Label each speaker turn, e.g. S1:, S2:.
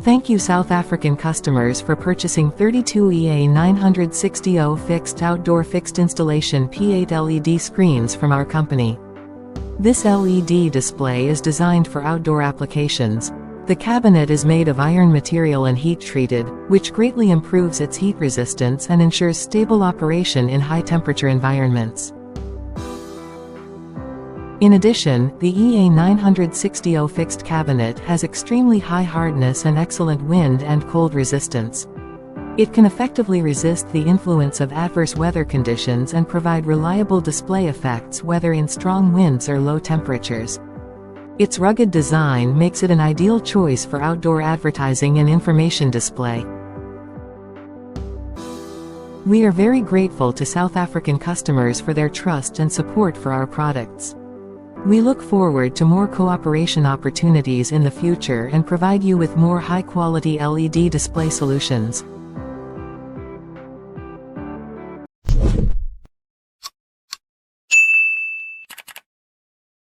S1: Thank you South African customers for purchasing 32 EA-960-OFixed outdoor fixed installation P8 LED screens from our company. This LED display is designed for outdoor applications. The cabinet is made of iron material and heat-treated, which greatly improves its heat resistance and ensures stable operation in high-temperature environments. In addition, the EA-960-OFixed cabinet has extremely high hardness and excellent wind and cold resistance. It can effectively resist the influence of adverse weather conditions and provide reliable display effects whether in strong winds or low temperatures. Its rugged design makes it an ideal choice for outdoor advertising and information display. We are very grateful to South African customers for their trust and support for our products. We look forward to more cooperation opportunities in the future and provide you with more high-quality LED display solutions.